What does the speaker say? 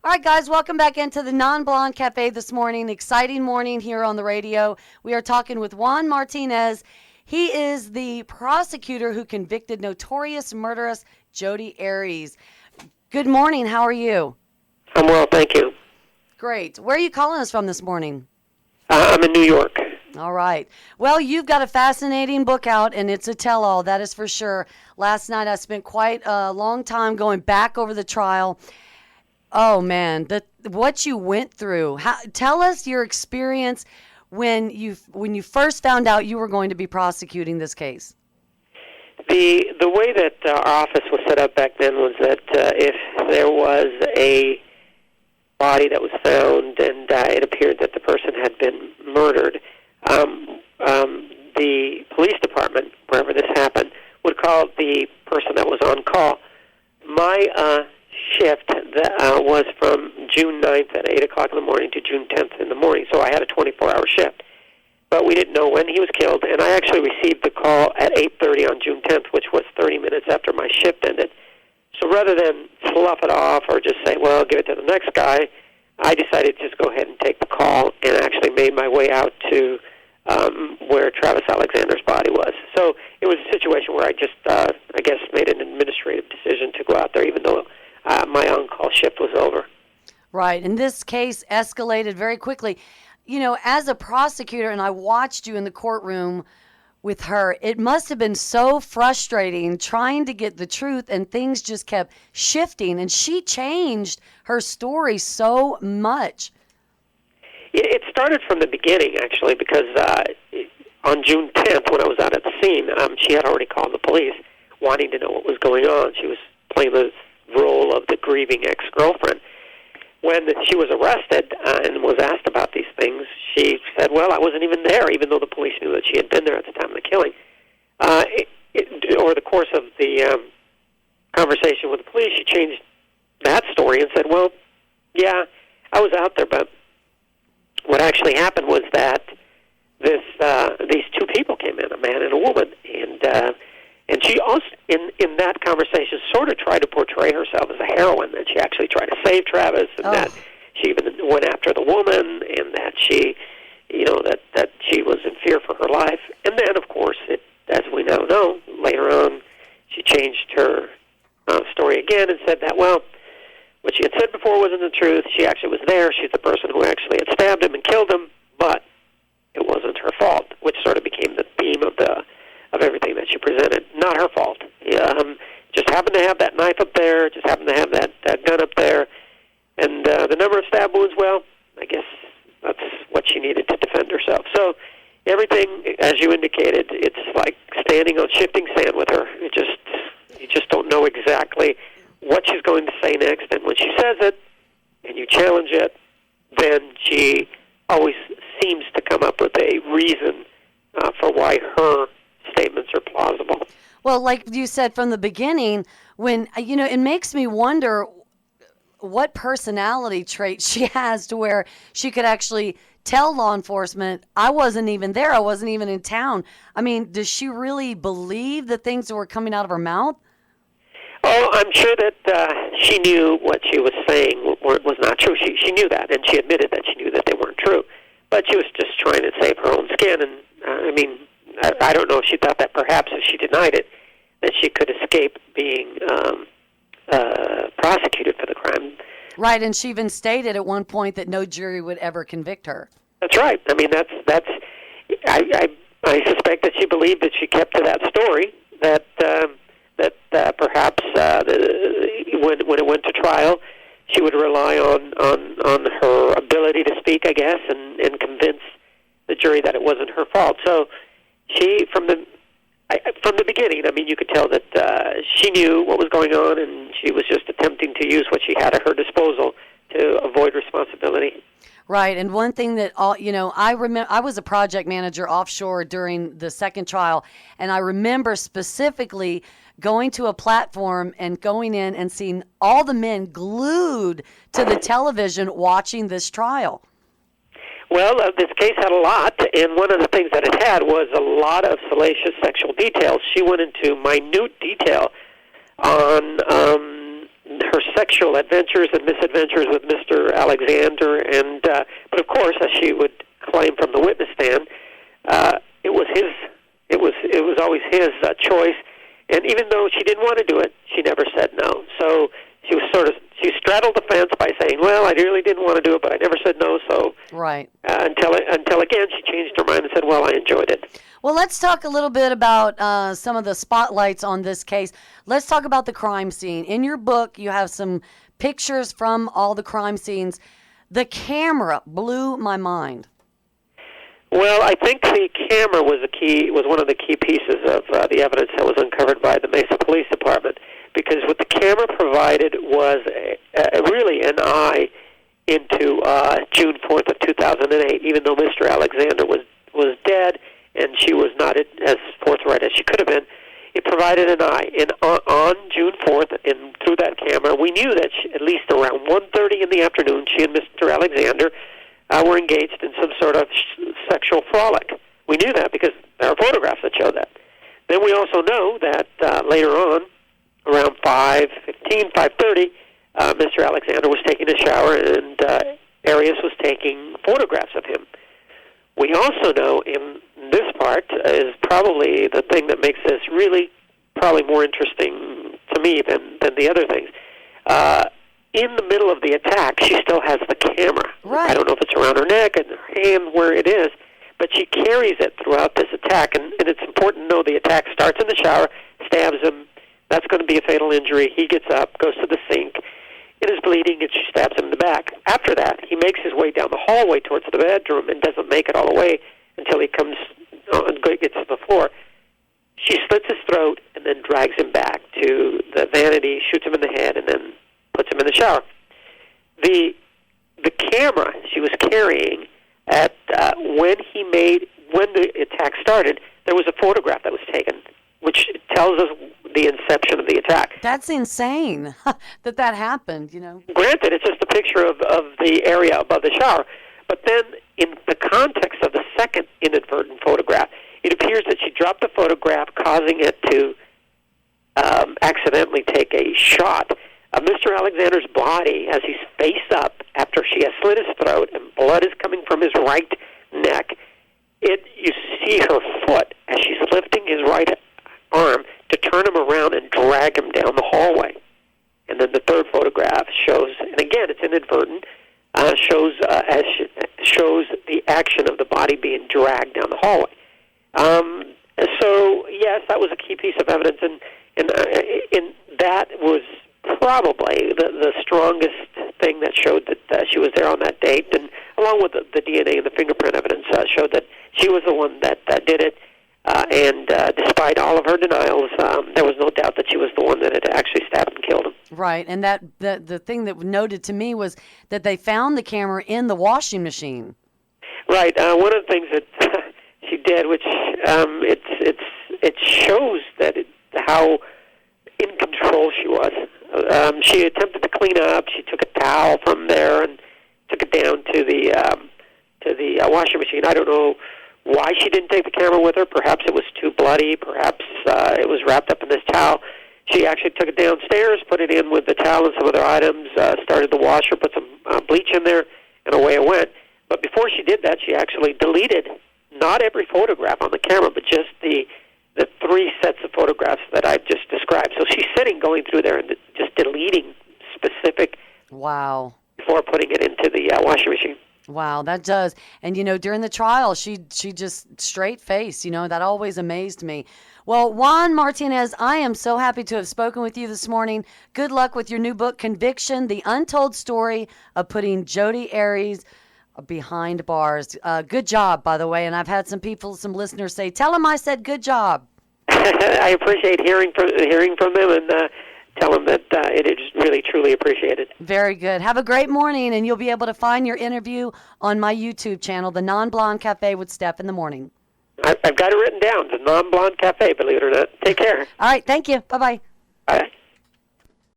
All right, guys, welcome back into the Non-Blonde Cafe this morning. Exciting morning here on the radio. We are talking with Juan Martinez. He is the prosecutor who convicted notorious murderess Jodi Arias. Good morning. How are you? I'm well, thank you. Great. Where are you calling us from this morning? I'm in New York. All right. Well, you've got a fascinating book out, and it's a tell-all, that is for sure. Last night I spent quite a long time going back over the trial. Oh, man, what you went through. Tell us your experience when you first found out you were going to be prosecuting this case. The way that our office was set up back then was that if there was a body that was found and it appeared that the person had been murdered, the police department, wherever this happened, would call the person that was on call. My shift was from June 9th at 8 o'clock in the morning to June 10th in the morning, so I had a 24-hour shift. But we didn't know when he was killed, and I actually received the call at 8:30 on June 10th, which was 30 minutes after my shift ended. So rather than slough it off or just say, well, give it to the next guy, I decided to just go ahead and take the call and actually made my way out to where Travis Alexander's body was. So it was a situation where I just, I guess, made an administrative decision to go out there, even though my on-call shift was over. Right, and this case escalated very quickly. You know, as a prosecutor, and I watched you in the courtroom with her, it must have been so frustrating trying to get the truth, and things just kept shifting, and she changed her story so much. It started from the beginning, actually, because on June 10th, when I was out at the scene, she had already called the police wanting to know what was going on. She was playing the role of the grieving ex-girlfriend. When she was arrested and was asked about these things, she said, well, I wasn't even there, even though the police knew that she had been there at the time of the killing. Over the course of the conversation with the police, she changed that story and said, well, yeah, I was out there, but what actually happened was that these two people came in, a man and a woman, and she also, in that conversation, sort of tried to portray herself as a heroine, that she actually tried to save Travis, and that she even went after the woman, and that she, that she was in fear for her life. And then, of course, as we now know, later on, she changed her story again and said that, well, what she had said before wasn't the truth. She actually was there. She's the person who actually had stabbed him and killed him, but it wasn't her fault, which sort of became the theme of everything that she presented. Not her fault. Just happened to have that knife up there, just happened to have that gun up there, and the number of stab wounds, well, I guess that's what she needed to defend herself. So everything, as you indicated, it's like standing on shifting sand with her. You just don't know exactly what she's going to say next, and when she says it, and you challenge it, then she always seems to come up with a reason for why her statements are plausible. Well, like you said from the beginning, when, it makes me wonder what personality trait she has to where she could actually tell law enforcement, I wasn't even there, I wasn't even in town. I mean, does she really believe the things that were coming out of her mouth? Oh, I'm sure that she knew what she was saying was not true. She knew that, and she admitted that she knew that they weren't true. But she was just trying to save her own skin, and I don't know if she thought that perhaps if she denied it, that she could escape being prosecuted for the crime. Right, and she even stated at one point that no jury would ever convict her. That's right. I mean, I suspect that she believed that she kept to that story, that perhaps when it went to trial, she would rely on her ability to speak, I guess, and convince the jury that it wasn't her fault. So she, from the beginning, I mean, you could tell that she knew what was going on, and she was just attempting to use what she had at her disposal to avoid responsibility. Right, and one thing that, I remember, I was a project manager offshore during the second trial, and I remember specifically going to a platform and going in and seeing all the men glued to the television watching this trial. Well, this case had a lot, and one of the things that it had was a lot of salacious sexual details. She went into minute detail on her sexual adventures and misadventures with Mr. Alexander, and but of course, as she would claim from the witness stand, it was his. It was always his choice, and even though she didn't want to do it, she never said no. So she straddled the fence by saying, "Well, I really didn't want to do it, but I never said no." So right until again she changed her mind and said, "Well, I enjoyed it." Well, let's talk a little bit about some of the spotlights on this case. Let's talk about the crime scene. In your book, you have some pictures from all the crime scenes. The camera blew my mind. Well, I think the camera was one of the key pieces of the evidence that was uncovered by the Mesa Police Department, because what the camera provided was really an eye into June 4th of 2008, even though Mr. Alexander was dead and she was not as forthright as she could have been. It provided an eye. And on June 4th, and through that camera, we knew that at least around 1:30 in the afternoon, she and Mr. Alexander were engaged in some sort of sexual frolic. We knew that because there are photographs that show that. Then we also know that later on, around 5:15, 5:30, Mr. Alexander was taking a shower and Arias was taking photographs of him. We also know, in this part, is probably the thing that makes this really probably more interesting to me than the other things. In the middle of the attack, she still has the camera. Right. I don't know if it's around her neck and her hand, where it is, but she carries it throughout this attack. And it's important to know the attack starts in the shower, stabs him. That's going to be a fatal injury. He gets up, goes to the sink, and is bleeding, and she stabs him in the back. After that, he makes his way down the hallway towards the bedroom and doesn't make it all the way until he comes and gets to the floor. She slits his throat and then drags him back to the vanity, shoots him in the head, and then puts him in the shower. The camera she was carrying at when the attack started, there was a photograph that was taken, which tells us the inception of the attack. That's insane that happened, you know. Granted, it's just a picture of the area above the shower, but then in the context of the second inadvertent photograph, it appears that she dropped the photograph, causing it to accidentally take a shot of Mr. Alexander's body as he's face up after she has slit his throat and blood is coming from his right neck. You see her foot as she's lifting his right arm to turn him around and drag him down the hallway. And then the third photograph shows, and again it's inadvertent, shows the action of the body being dragged down the hallway. So yes, that was a key piece of evidence, and that was probably the strongest thing that showed that she was there on that date, and along with the DNA and the fingerprint evidence showed that she was the one that did it. And despite all of her denials, there was no doubt that she was the one that had actually stabbed and killed him. Right, and the thing that noted to me was that they found the camera in the washing machine. Right. One of the things that she did, which it shows that how in control she was. She attempted to clean up. She took a towel from there and took it down to the washing machine. I don't know why she didn't take the camera with her. Perhaps it was too bloody. Perhaps it was wrapped up in this towel. She actually took it downstairs, put it in with the towel and some other items, started the washer, put some bleach in there, and away it went. But before she did that, she actually deleted not every photograph on the camera, but just the three sets of photographs that I've just described. So she's sitting, going through there, and just deleting specific. Wow. Before putting it into the washing machine. Wow, that does. And, during the trial, she just straight face, that always amazed me. Well, Juan Martinez, I am so happy to have spoken with you this morning. Good luck with your new book, Conviction, The Untold Story of Putting Jodi Arias Behind Bars. Good job, by the way. And I've had some listeners say, tell them I said good job. I appreciate hearing from them, and tell them that it is really, truly appreciated. Very good. Have a great morning, and you'll be able to find your interview on my YouTube channel, The Non-Blonde Cafe with Steph in the Morning. I've got it written down, The Non-Blonde Cafe, believe it or not. Take care. All right. Thank you. Bye-bye. All right.